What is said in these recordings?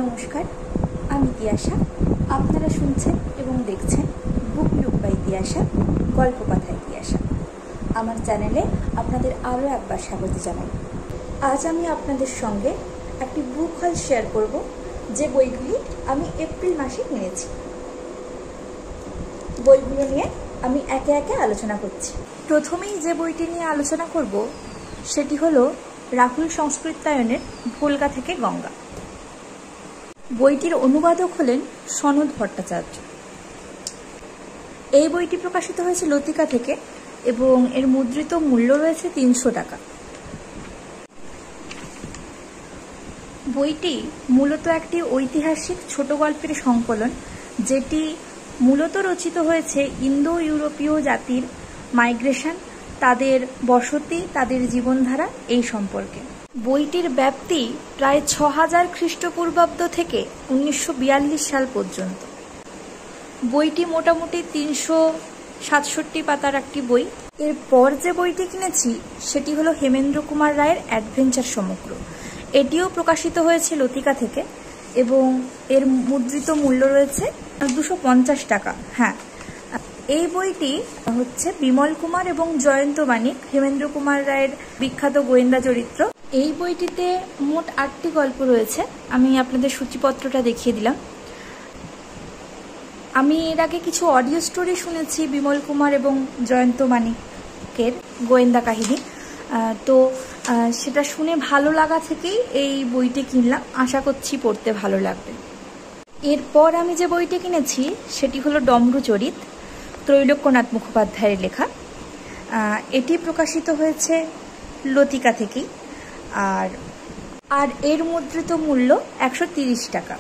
নমস্কার, আমি তিয়াশা। আপনারা শুনছেন এবং দেখছেন বুক লুক বাই তিয়াশা, গল্প কথায় তিয়াশা। আমার চ্যানেলে আপনাদের আরও একবার স্বাগত জানাই। আজ আমি আপনাদের সঙ্গে একটি বুক হল শেয়ার করব, যে বইগুলি আমি এপ্রিল মাসে কিনেছি। বইগুলো নিয়ে আমি একে একে আলোচনা করছি। প্রথমেই যে বইটি নিয়ে আলোচনা করব সেটি হলো রাহুল সংস্কৃতায়নের ভোলগা থেকে গঙ্গা। বইটির অনুবাদক হলেন সনদ ভট্টাচার্য। এই বইটি প্রকাশিত হয়েছে লতিকা থেকে এবং এর মুদ্রিত মূল্য রয়েছে ৩০০ টাকা। বইটি মূলত একটি ঐতিহাসিক ছোট গল্পের সংকলন, যেটি মূলত রচিত হয়েছে ইন্দো ইউরোপীয় জাতির মাইগ্রেশন, তাদের বসতি, তাদের জীবনধারা এই সম্পর্কে। বইটির ব্যাপ্তি প্রায় ৬০০০ খ্রিস্টপূর্বাব্দ থেকে ১৯৪২ সাল পর্যন্ত। বইটি মোটামুটি ৩৬৭ পাতার একটি বই। এরপর যে বইটি কিনেছি সেটি হলো হেমেন্দ্র কুমার রায়ের অ্যাডভেঞ্চার সমগ্র। এটিও প্রকাশিত হয়েছে লতিকা থেকে এবং এর মুদ্রিত মূল্য রয়েছে ২৫০ টাকা। হ্যাঁ, এই বইটি হচ্ছে বিমল কুমার এবং জয়ন্ত মানিক, হেমেন্দ্র কুমার রায়ের বিখ্যাত গোয়েন্দা চরিত্র। এই বইটিতে মোট ৮টি গল্প রয়েছে। আমি আপনাদের সূচিপত্রটা দেখিয়ে দিলাম। আমি এর আগে কিছু অডিও স্টোরি শুনেছি বিমল কুমার এবং জয়ন্ত মানিকের গোয়েন্দা কাহিনী, তো সেটা শুনে ভালো লাগা থেকেই এই বইটি কিনলাম। আশা করছি পড়তে ভালো লাগবে। এরপর আমি যে বইটি কিনেছি সেটি হলো ডমরুচরিত, ত্রৈলোক্যনাথ মুখোপাধ্যায়ের লেখা। এটি প্রকাশিত হয়েছে লতিকা থেকেই, আর এর মুদ্রিত মূল্য ১৩০ টাকা।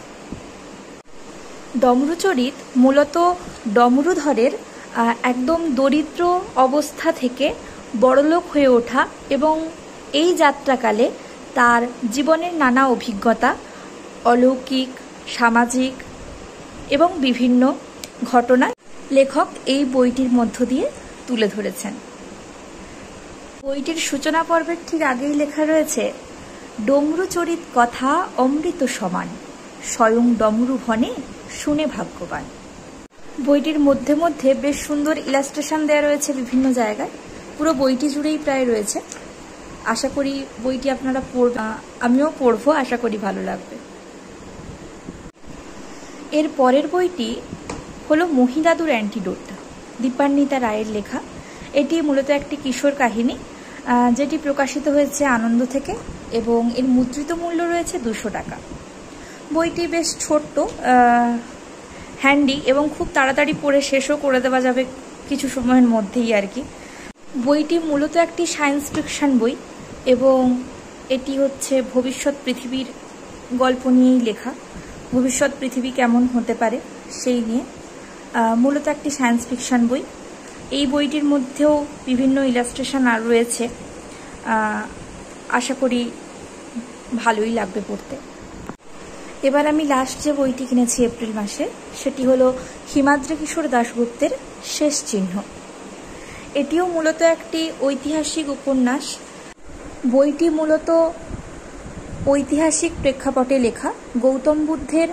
ডমরুচরিত মূলত ডমরুধরের একদম দরিদ্র অবস্থা থেকে বড়লোক হয়ে ওঠা এবং এই যাত্রাকালে তার জীবনের নানা অভিজ্ঞতা, অলৌকিক, সামাজিক এবং বিভিন্ন ঘটনা লেখক এই বইটির মধ্য দিয়ে তুলে ধরেছেন। বইটির সূচনা পর্বের ঠিক আগেই লেখা রয়েছে, ডমরুচরিত কথা অমৃত সমান, স্বয়ং ডমরু ভনে শুনে ভাগ্যবান। বইটির মধ্যে মধ্যে বেশ সুন্দর ইলাস্ট্রেশন দেওয়া রয়েছে বিভিন্ন জায়গায়। পুরো বইটি জুড়েই প্রায় রয়েছে। আশা করি বইটি আপনারা আমিও পড়বো, আশা করি ভালো লাগবে। এর পরের বইটি হলো মহিদাদুর অ্যান্টিডোট, দীপান্বিতা রায়ের লেখা। এটি মূলত একটি কিশোর কাহিনী, যেটি প্রকাশিত হয়েছে আনন্দ থেকে এবং এর মুদ্রিত মূল্য রয়েছে ২০০ টাকা। বইটি বেশ ছোট্ট, হ্যান্ডি এবং খুব তাড়াতাড়ি পড়ে শেষও করে দেওয়া যাবে কিছু সময়ের মধ্যেই আর কি। বইটি মূলত একটি সায়েন্স ফিকশন বই এবং এটি হচ্ছে ভবিষ্যৎ পৃথিবীর গল্প নিয়েই লেখা। ভবিষ্যৎ পৃথিবী কেমন হতে পারে সেই নিয়ে মূলত একটি সায়েন্স ফিকশন বই। এই বইটির মধ্যেও বিভিন্ন ইলাস্ট্রেশন আর রয়েছে। আশা করি ভালোই লাগবে পড়তে। এবার আমি লাস্ট যে বইটি কিনেছি এপ্রিল মাসে সেটি হলো হিমাদ্রি কিশোর দাশগুপ্তের শেষ চিহ্ন। এটিও মূলত একটি ঐতিহাসিক উপন্যাস। বইটি মূলত ঐতিহাসিক প্রেক্ষাপটে লেখা। গৌতম বুদ্ধের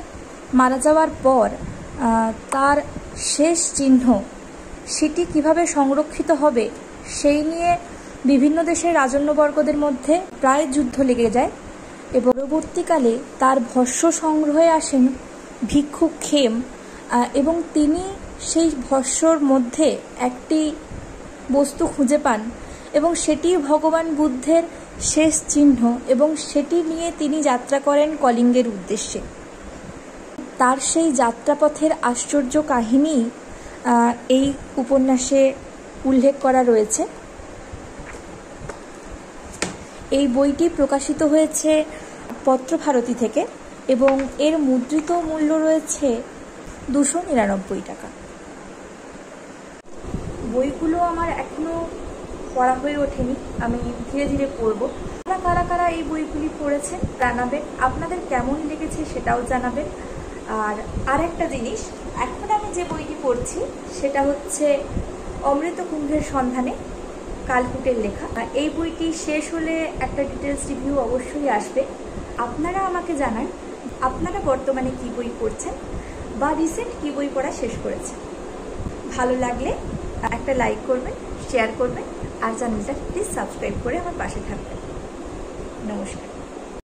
মারা যাওয়ার পর তার শেষ চিহ্ন সেটি কিভাবে সংরক্ষিত হবে সেই নিয়ে বিভিন্ন দেশের রাজন্যবর্গদের মধ্যে প্রায় যুদ্ধ লেগে যায় এবং পরবর্তীকালে তার ভস্য সংগ্রহে আসেন ভিক্ষুক খেম এবং তিনি সেই ভস্যর মধ্যে একটি বস্তু খুঁজে পান এবং সেটি ভগবান বুদ্ধের শেষ চিহ্ন এবং সেটি নিয়ে তিনি যাত্রা করেন কলিঙ্গের উদ্দেশ্যে। তার সেই যাত্রাপথের আশ্চর্য কাহিনী এই উপন্যাসে উল্লেখ করা রয়েছে। এই বইটি প্রকাশিত হয়েছে পত্রভারতী থেকে এবং এর মুদ্রিত মূল্য রয়েছে ২৯৯ টাকা। বইগুলো আমার এখনো পড়া হয়ে ওঠেনি, আমি ধীরে ধীরে পড়ব। কারা কারা এই বইগুলি পড়েছেন জানাবেন, আপনাদের কেমন লেগেছে সেটাও জানাবেন। আর আরেকটা জিনিস, এখন আমি যে বইটি পড়ছি সেটা হচ্ছে অমৃত কুম্ভের সন্ধানে, কালকুটের লেখা। এই বইটি শেষ হলে একটা ডিটেলস রিভিউ অবশ্যই আসবে। আপনারা আমাকে জানান আপনারা বর্তমানে কি বই পড়ছেন বা রিসেন্ট কি বই পড়া শেষ করেছেন। ভালো লাগলে একটা লাইক করবেন, শেয়ার করবেন আর চ্যানেলটা প্লিজ সাবস্ক্রাইব করে আমার পাশে থাকবেন। নমস্কার।